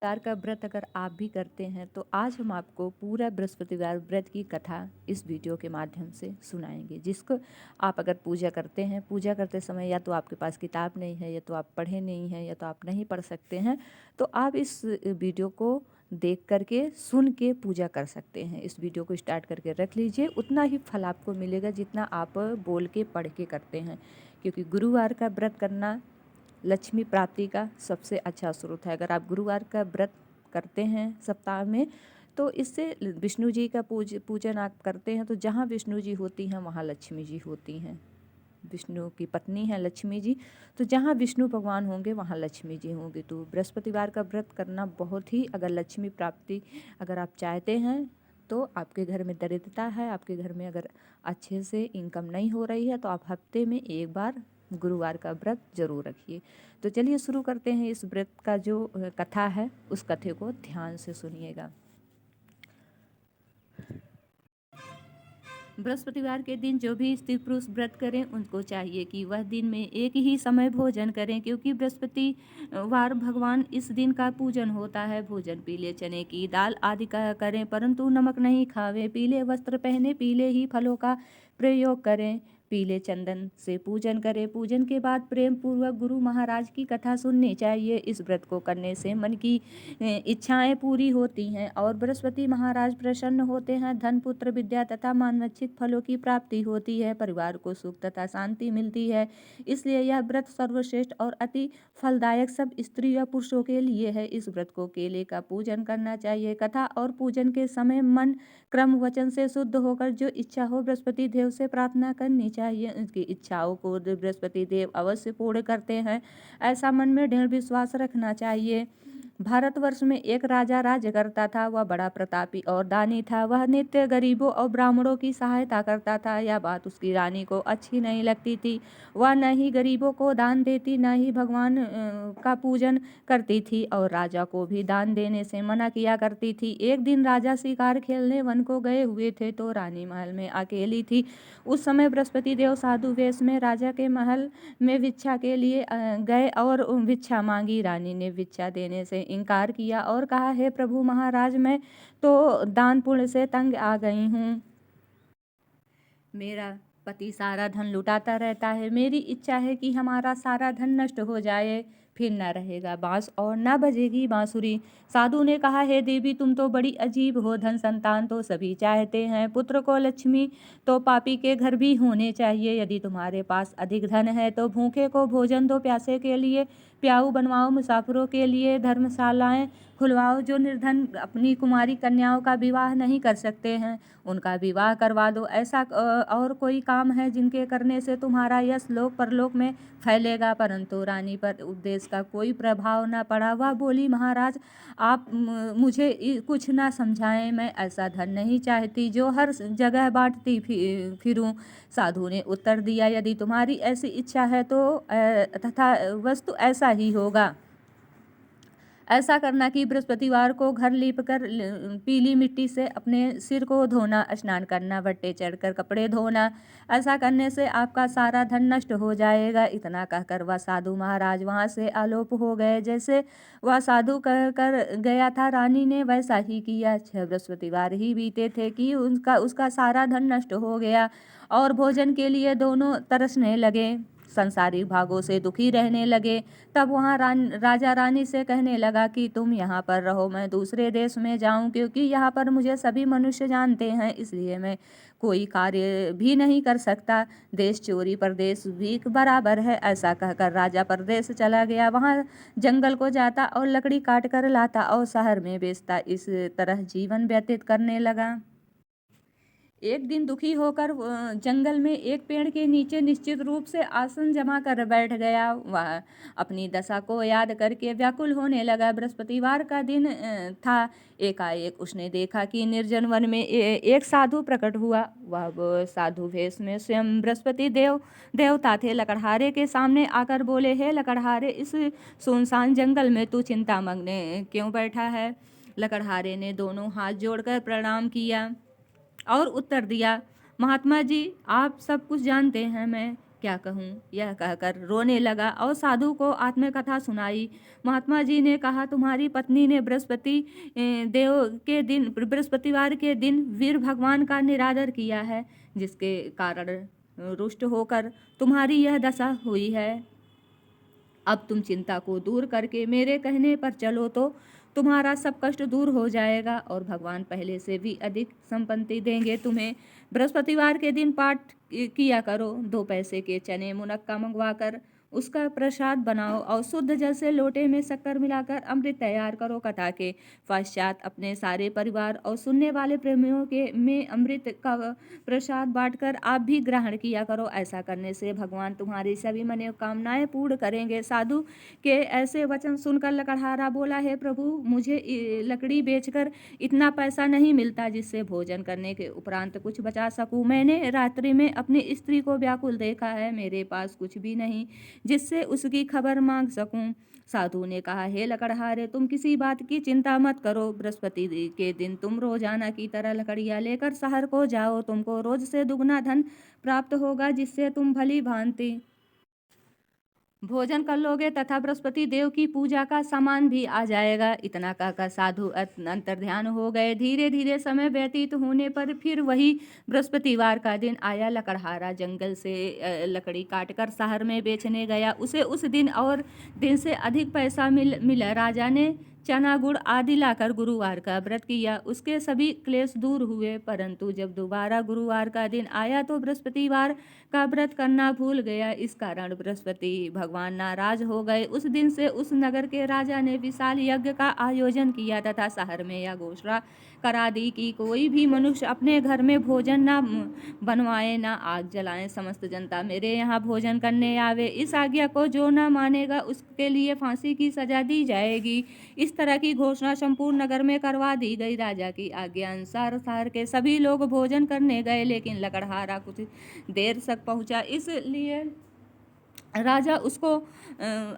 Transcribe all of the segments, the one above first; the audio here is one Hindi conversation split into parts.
बृहस्पतिवार का व्रत अगर आप भी करते हैं तो आज हम आपको पूरा बृहस्पतिवार व्रत की कथा इस वीडियो के माध्यम से सुनाएंगे, जिसको आप अगर पूजा करते हैं, पूजा करते समय या तो आपके पास किताब नहीं है, या तो आप पढ़े नहीं हैं, या तो आप नहीं पढ़ सकते हैं, तो आप इस वीडियो को देख करके सुन के पूजा कर सकते हैं। इस वीडियो को स्टार्ट करके रख लीजिए, उतना ही फल आपको मिलेगा जितना आप बोल के पढ़ के करते हैं, क्योंकि गुरुवार का व्रत करना लक्ष्मी प्राप्ति का सबसे अच्छा स्रोत है। अगर आप गुरुवार का व्रत करते हैं सप्ताह में, तो इससे विष्णु जी का पूजन आप करते हैं, तो जहाँ विष्णु जी होती हैं वहाँ लक्ष्मी जी होती हैं। विष्णु की पत्नी है लक्ष्मी जी, तो जहाँ विष्णु भगवान होंगे वहाँ लक्ष्मी जी होंगे। तो बृहस्पतिवार का व्रत करना बहुत ही, अगर लक्ष्मी प्राप्ति अगर आप चाहते हैं, तो आपके घर में दरिद्रता है, आपके घर में अगर अच्छे से इनकम नहीं हो रही है, तो आप हफ्ते में एक बार गुरुवार का व्रत जरूर रखिए। तो चलिए शुरू करते हैं। इस व्रत का जो कथा है, उस कथे को ध्यान से सुनिएगा। बृहस्पतिवार के दिन जो भी स्त्री पुरुष व्रत करें, उनको चाहिए कि वह दिन में एक ही समय भोजन करें, क्योंकि बृहस्पतिवार भगवान इस दिन का पूजन होता है। भोजन पीले चने की दाल आदि का करें, परंतु नमक नहीं खावें। पीले वस्त्र पहने, पीले ही फलों का प्रयोग करें, पीले चंदन से पूजन करें। पूजन के बाद प्रेम पूर्वक गुरु महाराज की कथा सुननी चाहिए। इस व्रत को करने से मन की इच्छाएं पूरी होती हैं और बृहस्पति महाराज प्रसन्न होते हैं। धन, पुत्र, विद्या तथा मानवांछित फलों की प्राप्ति होती है। परिवार को सुख तथा शांति मिलती है। इसलिए यह व्रत सर्वश्रेष्ठ और अति फलदायक सब स्त्री या पुरुषों के लिए है। इस व्रत को केले का पूजन करना चाहिए। कथा और पूजन के समय मन, क्रम, वचन से शुद्ध होकर जो इच्छा हो बृहस्पति देव से प्रार्थना करनी चाहिए। उनकी इच्छाओं को बृहस्पति देव अवश्य पूर्ण करते हैं, ऐसा मन में दृढ़ विश्वास रखना चाहिए। भारतवर्ष में एक राजा राज्य करता था। वह बड़ा प्रतापी और दानी था। वह नित्य गरीबों और ब्राह्मणों की सहायता करता था। यह बात उसकी रानी को अच्छी नहीं लगती थी। वह न ही गरीबों को दान देती, न ही भगवान का पूजन करती थी, और राजा को भी दान देने से मना किया करती थी। एक दिन राजा शिकार खेलने वन को गए हुए थे, तो रानी महल में अकेली थी। उस समय बृहस्पति देव साधु वेश में राजा के महल में भिक्षा के लिए गए और भिक्षा मांगी। रानी ने भिक्षा देने से इनकार किया और कहा, हे प्रभु महाराज, मैं तो दान पुण्य से तंग आ गई हूँ। मेरा पति सारा धन लुटाता रहता है। मेरी इच्छा है कि हमारा सारा धन नष्ट हो जाए, फिर न रहेगा बांस और न बजेगी बांसुरी। साधु ने कहा, हे देवी, तुम तो बड़ी अजीब हो। धन संतान तो सभी चाहते हैं, पुत्र को लक्ष्मी तो पापी के घर भी होने चाहिए। यदि तुम्हारे पास अधिक धन है तो भूखे को भोजन दो, प्यासे के लिए प्याऊ बनवाओ, मुसाफिरों के लिए धर्मशालाएं खुलवाओ। जो निर्धन अपनी कुमारी कन्याओं का विवाह नहीं कर सकते हैं, उनका विवाह करवा दो। ऐसा और कोई काम है जिनके करने से तुम्हारा यश लोक परलोक में फैलेगा। परंतु रानी पर उपदेश का कोई प्रभाव न पड़ा। वह बोली, महाराज, आप मुझे कुछ ना समझाएं। मैं ऐसा धन नहीं चाहती जो हर जगह बांटती फिरूं। साधु ने उत्तर दिया, यदि तुम्हारी ऐसी इच्छा है तो तथा वस्तु ऐसा ही होगा। ऐसा करना कि बृहस्पतिवार को घर लीपकर पीली मिट्टी से अपने सिर को धोना, स्नान करना, भट्टे चढ़कर कपड़े धोना। ऐसा करने से आपका सारा धन नष्ट हो जाएगा। इतना कहकर वह साधु महाराज वहाँ से आलोप हो गए। जैसे वह साधु कहकर गया था, रानी ने वैसा ही किया। 6 बृहस्पतिवार ही बीते थे कि उसका सारा धन नष्ट हो गया और भोजन के लिए दोनों तरसने लगे, संसारिक भागों से दुखी रहने लगे। तब वहाँ राजा रानी से कहने लगा कि तुम यहाँ पर रहो, मैं दूसरे देश में जाऊँ, क्योंकि यहाँ पर मुझे सभी मनुष्य जानते हैं, इसलिए मैं कोई कार्य भी नहीं कर सकता। देश चोरी परदेश भी बराबर है। ऐसा कहकर राजा परदेश चला गया। वहाँ जंगल को जाता और लकड़ी काट कर लाता और शहर में बेचता। इस तरह जीवन व्यतीत करने लगा। एक दिन दुखी होकर जंगल में एक पेड़ के नीचे निश्चित रूप से आसन जमा कर बैठ गया। वह अपनी दशा को याद करके व्याकुल होने लगा। बृहस्पतिवार का दिन था। एकाएक उसने देखा कि निर्जन वन में एक साधु प्रकट हुआ। वह साधु वेश में स्वयं बृहस्पति देवता थे। लकड़हारे के सामने आकर बोले, हे लकड़हारे, इस सुनसान जंगल में तू चिंतामग्न क्यों बैठा है? लकड़हारे ने दोनों हाथ जोड़कर प्रणाम किया और उत्तर दिया, महात्मा जी, आप सब कुछ जानते हैं। मैं क्या कहूँ, यह कहकर रोने लगा और साधु को आत्मकथा सुनाई। महात्मा जी ने कहा, तुम्हारी पत्नी ने बृहस्पतिवार के दिन वीर भगवान का निरादर किया है, जिसके कारण रुष्ट होकर तुम्हारी यह दशा हुई है। अब तुम चिंता को दूर करके मेरे कहने पर चलो तो तुम्हारा सब कष्ट दूर हो जाएगा और भगवान पहले से भी अधिक संपत्ति देंगे तुम्हें। बृहस्पतिवार के दिन पाठ किया करो। 2 पैसे के चने मुनक्का मंगवा कर उसका प्रसाद बनाओ और शुद्ध जल से लोटे में शक्कर मिलाकर अमृत तैयार करो। कथा के पश्चात अपने सारे परिवार और सुनने वाले प्रेमियों के में अमृत का प्रसाद बांटकर आप भी ग्रहण किया करो। ऐसा करने से भगवान तुम्हारी सभी मनोकामनाएं पूर्ण करेंगे। साधु के ऐसे वचन सुनकर लकड़हारा बोला, हे प्रभु, मुझे लकड़ी बेचकर इतना पैसा नहीं मिलता जिससे भोजन करने के उपरांत कुछ बचा सकूं। मैंने रात्रि में अपनी स्त्री को व्याकुल देखा है, मेरे पास कुछ भी नहीं जिससे उसकी खबर मांग सकूं। साधु ने कहा, हे लकड़हारे, तुम किसी बात की चिंता मत करो। बृहस्पति के दिन तुम रोजाना की तरह लकड़ियां लेकर शहर को जाओ। तुमको रोज से दुगना धन प्राप्त होगा, जिससे तुम भली भांति भोजन कर लोगे तथा बृहस्पति देव की पूजा का सामान भी आ जाएगा। इतना कहकर साधु अंतर्ध्यान हो गए। धीरे धीरे समय व्यतीत होने पर फिर वही बृहस्पतिवार का दिन आया। लकड़हारा जंगल से लकड़ी काटकर शहर में बेचने गया। उसे उस दिन और दिन से अधिक पैसा मिला। राजा ने चना गुड़ आदि लाकर गुरुवार का व्रत किया। उसके सभी क्लेश दूर हुए, परंतु जब दोबारा गुरुवार का दिन आया तो बृहस्पतिवार का व्रत करना भूल गया। इस कारण बृहस्पति भगवान नाराज हो गए। उस दिन से उस नगर के राजा ने विशाल यज्ञ का आयोजन किया तथा शहर में यह घोषणा करा दी कि कोई भी मनुष्य अपने घर में भोजन ना बनवाए, ना आग जलाएं। समस्त जनता मेरे यहाँ भोजन करने आवे। इस आज्ञा को जो न मानेगा उसके लिए फांसी की सजा दी जाएगी। इस तरह की घोषणा संपूर्ण नगर में करवा दी गई। राजा की आज्ञा अनुसार शहर के सभी लोग भोजन करने गए, लेकिन लकड़हारा कुछ देर तक पहुंचा, इसलिए राजा उसको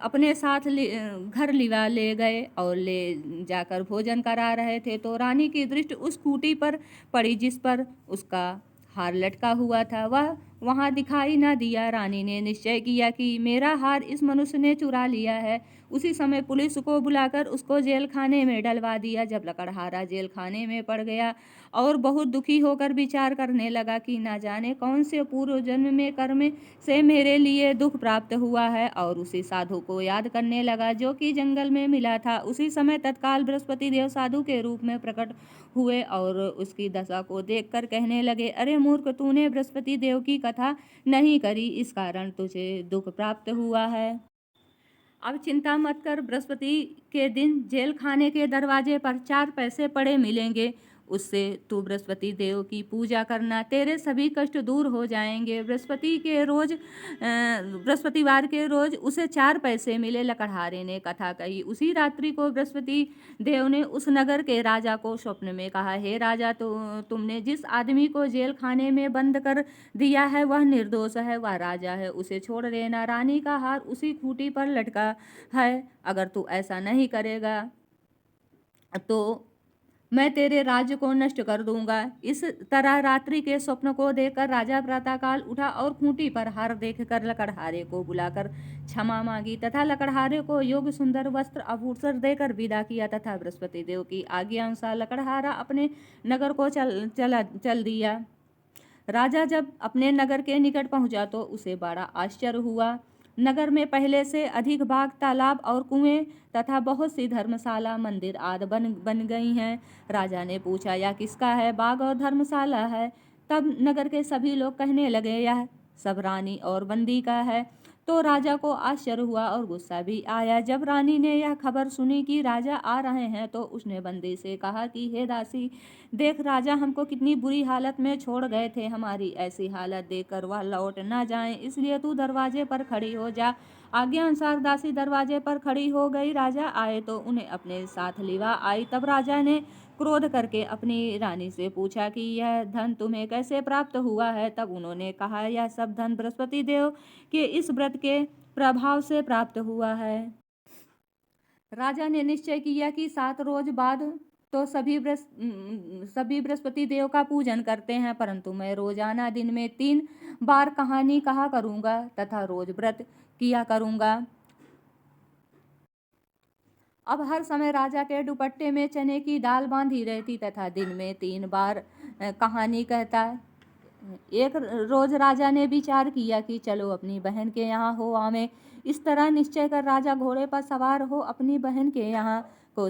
अपने साथ घर लिवा ले गए और ले जाकर भोजन करा रहे थे तो रानी की दृष्टि उस खूंटी पर पड़ी जिस पर उसका हार लटका हुआ था। वह वहां दिखाई न दिया। रानी ने निश्चय किया कि मेरा हार इस मनुष्य ने चुरा लिया है। उसी समय पुलिस को बुलाकर उसको जेल खाने में डलवा दिया। जब लकड़हारा जेल खाने में पड़ गया और बहुत दुखी होकर विचार करने लगा कि न जाने कौन से पूर्व जन्म में कर्म से मेरे लिए दुख प्राप्त हुआ है, और उसी साधु को याद करने लगा जो कि जंगल में मिला था। उसी समय तत्काल बृहस्पति देव साधु के रूप में प्रकट हुए और उसकी दशा को देखकर कहने लगे, अरे मूर्ख, तूने बृहस्पति देव की कथा नहीं करी, इस कारण तुझे दुख प्राप्त हुआ है। अब चिंता मत कर, बृहस्पति के दिन जेल खाने के दरवाजे पर 4 पैसे पड़े मिलेंगे। उससे तू बृहस्पति देव की पूजा करना, तेरे सभी कष्ट दूर हो जाएंगे। बृहस्पतिवार के रोज उसे 4 पैसे मिले। लकड़हारे ने कथा कही। उसी रात्रि को बृहस्पति देव ने उस नगर के राजा को स्वप्न में कहा, हे राजा, तुमने जिस आदमी को जेल खाने में बंद कर दिया है वह निर्दोष है, वह राजा है, उसे छोड़ देना। रानी का हार उसी खूंटी पर लटका है। अगर तू ऐसा नहीं करेगा तो मैं तेरे राज्य को नष्ट कर दूंगा। इस तरह रात्रि के स्वप्न को देखकर राजा प्रातःकाल उठा और खूंटी पर हार देखकर लकड़हारे को बुलाकर क्षमा मांगी तथा लकड़हारे को योग सुंदर वस्त्र आभूषण देकर विदा किया तथा बृहस्पति देव की आज्ञा अनुसार लकड़हारा अपने नगर को चल दिया। राजा जब अपने नगर के निकट पहुंचा तो उसे बड़ा आश्चर्य हुआ। नगर में पहले से अधिक बाग, तालाब और कुएं तथा बहुत सी धर्मशाला, मंदिर आदि बन गई हैं। राजा ने पूछा, यह किसका है? बाग और धर्मशाला है। तब नगर के सभी लोग कहने लगे, यह सब रानी और बंदी का है। तो राजा को आश्चर्य हुआ और गुस्सा भी आया। जब रानी ने यह खबर सुनी कि राजा आ रहे हैं तो उसने बंदी से कहा कि हे दासी, देख, राजा हमको कितनी बुरी हालत में छोड़ गए थे। हमारी ऐसी हालत देखकर वह लौट न जाएं, इसलिए तू दरवाजे पर खड़ी हो जा। आज्ञा अनुसार दासी दरवाजे पर खड़ी हो गई। राजा आए तो उन्हें अपने साथ लिवा आई। तब राजा ने क्रोध करके अपनी रानी से पूछा कि यह धन तुम्हें कैसे प्राप्त हुआ है? तब उन्होंने कहा, यह सब धन बृहस्पति देव के इस व्रत के प्रभाव से प्राप्त हुआ है। राजा ने निश्चय किया कि 7 रोज बाद तो सभी बृहस्पति देव का पूजन करते हैं, परंतु मैं रोजाना दिन में 3 बार कहानी कहा करूँगा तथा रोज व्रत किया करूँगा। अब हर समय राजा के दुपट्टे में चने की दाल बांधी रहती तथा दिन में 3 बार कहानी कहता। एक रोज राजा ने विचार किया कि चलो अपनी बहन के यहाँ हो आवे। इस तरह निश्चय कर राजा घोड़े पर सवार हो अपनी बहन के यहाँ को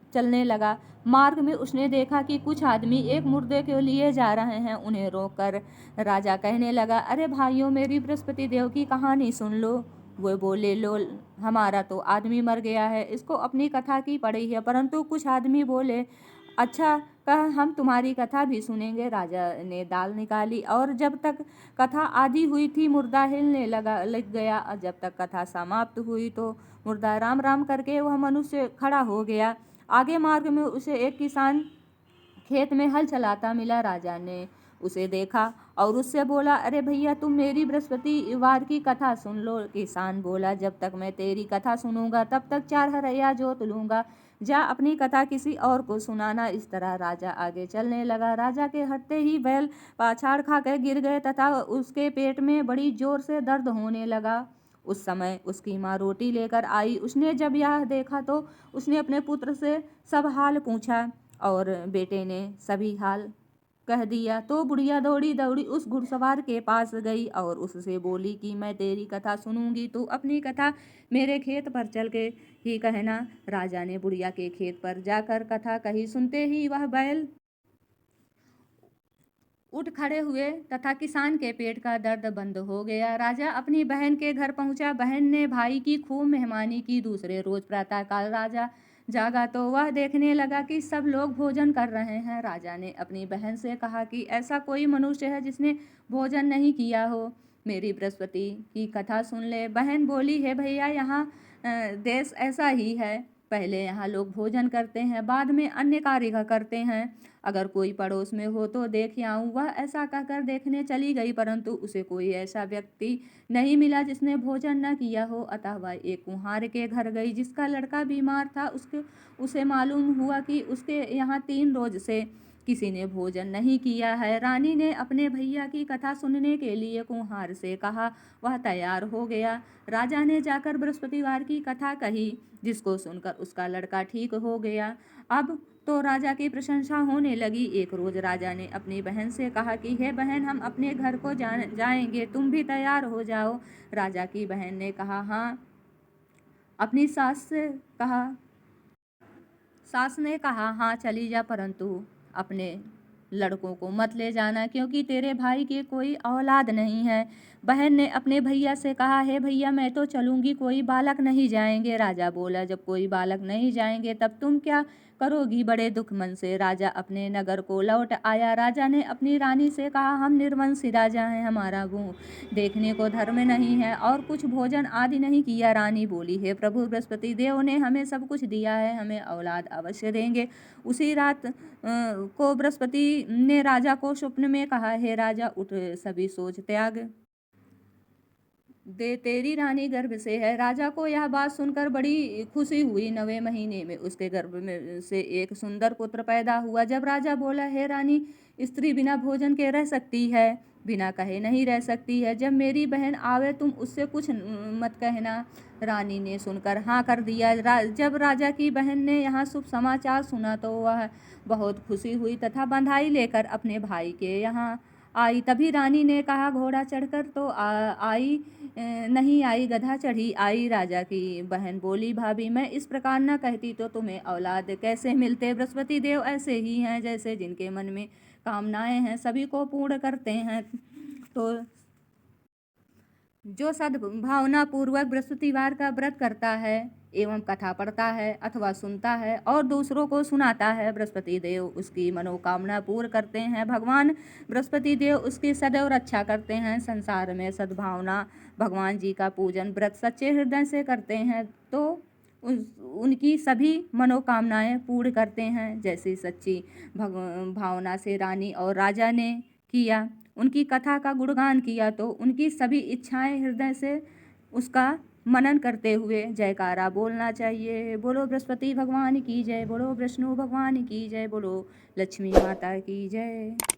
चलने लगा। मार्ग में उसने देखा कि कुछ आदमी एक मुर्दे को लिए जा रहे हैं। उन्हें रोककर राजा कहने लगा, अरे भाइयों, मेरी बृहस्पति देव की कहानी सुन लो। वो बोले, लो, हमारा तो आदमी मर गया है, इसको अपनी कथा की पड़ी है। परंतु कुछ आदमी बोले, अच्छा, कह हम तुम्हारी कथा भी सुनेंगे। राजा ने दाल निकाली और जब तक कथा आधी हुई थी मुर्दा हिलने लग गया। और जब तक कथा समाप्त हुई तो मुर्दा राम राम करके वह मनुष्य खड़ा हो गया। आगे मार्ग में उसे एक किसान खेत में हल चलाता मिला। राजा ने उसे देखा और उससे बोला, अरे भैया, तुम मेरी बृहस्पतिवार की कथा सुन लो। किसान बोला, जब तक मैं तेरी कथा सुनूंगा तब तक 4 हरैया जोत लूंगा। जा अपनी कथा किसी और को सुनाना। इस तरह राजा आगे चलने लगा। राजा के हटते ही बैल पाछाड़ खाकर गिर गए तथा उसके पेट में बड़ी जोर से दर्द होने लगा। उस समय उसकी माँ रोटी लेकर आई। उसने जब यह देखा तो उसने अपने पुत्र से सब हाल पूछा और बेटे ने सभी हाल कह दिया। तो बुढ़िया दौड़ी दौड़ी उस घुड़सवार के पास गई और उससे बोली कि मैं तेरी कथा सुनूंगी, तू अपनी कथा मेरे खेत पर चल के ही कहना। राजा ने बुढ़िया के खेत पर जाकर कथा कही। सुनते ही वह बैल उठ खड़े हुए तथा किसान के पेट का दर्द बंद हो गया। राजा अपनी बहन के घर पहुंचा। बहन ने भाई की खूब मेहमानी की। दूसरे रोज प्रातःकाल राजा जागा तो वह देखने लगा कि सब लोग भोजन कर रहे हैं। राजा ने अपनी बहन से कहा कि ऐसा कोई मनुष्य है जिसने भोजन नहीं किया हो, मेरी बृहस्पति की कथा सुन ले। बहन बोली, है भैया, यहाँ देश ऐसा ही है। पहले यहाँ लोग भोजन करते हैं, बाद में अन्य कार्य करते हैं। अगर कोई पड़ोस में हो तो देख आऊँ। वह ऐसा कहकर देखने चली गई, परंतु उसे कोई ऐसा व्यक्ति नहीं मिला जिसने भोजन न किया हो। अतः वह एक कुम्हार के घर गई जिसका लड़का बीमार था। उसे मालूम हुआ कि उसके यहाँ 3 रोज से किसी ने भोजन नहीं किया है। रानी ने अपने भैया की कथा सुनने के लिए कुम्हार से कहा। वह तैयार हो गया। राजा ने जाकर बृहस्पतिवार की कथा कही, जिसको सुनकर उसका लड़का ठीक हो गया। अब तो राजा की प्रशंसा होने लगी। एक रोज राजा ने अपनी बहन से कहा कि हे बहन, हम अपने घर को जाएंगे, तुम भी तैयार हो जाओ। राजा की बहन ने कहा, हाँ। अपनी सास ने कहा, हाँ चली जा, परंतु अपने लड़कों को मत ले जाना, क्योंकि तेरे भाई के कोई औलाद नहीं है। बहन ने अपने भैया से कहा, हे भैया, मैं तो चलूंगी, कोई बालक नहीं जाएंगे। राजा बोला, जब कोई बालक नहीं जाएंगे तब तुम क्या करोगी? बड़े दुख मन से राजा अपने नगर को लौट आया। राजा ने अपनी रानी से कहा, हम निर्वंशी राजा हैं, हमारा मुँह देखने को धर्म नहीं है और कुछ भोजन आदि नहीं किया। रानी बोली, हे प्रभु, बृहस्पति देव ने हमें सब कुछ दिया है, हमें औलाद अवश्य देंगे। उसी रात को बृहस्पति ने राजा को स्वप्न में कहा, हे राजा, उठ, सभी सोच त्याग दे, तेरी रानी गर्भ से है। राजा को यह बात सुनकर बड़ी खुशी हुई। 9वें महीने में उसके गर्भ में से एक सुंदर पुत्र पैदा हुआ। जब राजा बोला, हे रानी, स्त्री बिना भोजन के रह सकती है? बिना कहे नहीं रह सकती है। जब मेरी बहन आवे तुम उससे कुछ मत कहना। रानी ने सुनकर हाँ कर दिया। जब राजा की बहन ने यहाँ शुभ समाचार सुना तो वह बहुत खुशी हुई तथा बंधाई लेकर अपने भाई के यहाँ आई। तभी रानी ने कहा, घोड़ा चढ़कर तो आई नहीं आई, गधा चढ़ी आई। राजा की बहन बोली, भाभी, मैं इस प्रकार न कहती तो तुम्हें औलाद कैसे मिलते? बृहस्पति देव ऐसे ही हैं, जैसे जिनके मन में कामनाएं हैं सभी को पूर्ण करते हैं। तो जो सद्भावना पूर्वक बृहस्पतिवार का व्रत करता है एवं कथा पढ़ता है अथवा सुनता है और दूसरों को सुनाता है, बृहस्पति देव उसकी मनोकामना पूर्ण करते हैं। भगवान बृहस्पति देव उसकी सदैव रक्षा करते हैं। संसार में सद्भावना भगवान जी का पूजन व्रत सच्चे हृदय से करते हैं तो उनकी सभी मनोकामनाएं पूर्ण करते हैं। जैसी सच्ची भावना से रानी और राजा ने किया, उनकी कथा का गुणगान किया, तो उनकी सभी इच्छाएं हृदय से उसका मनन करते हुए जयकारा बोलना चाहिए। बोलो बृहस्पति भगवान की जय, बोलो विष्णु भगवान की जय, बोलो लक्ष्मी माता की जय।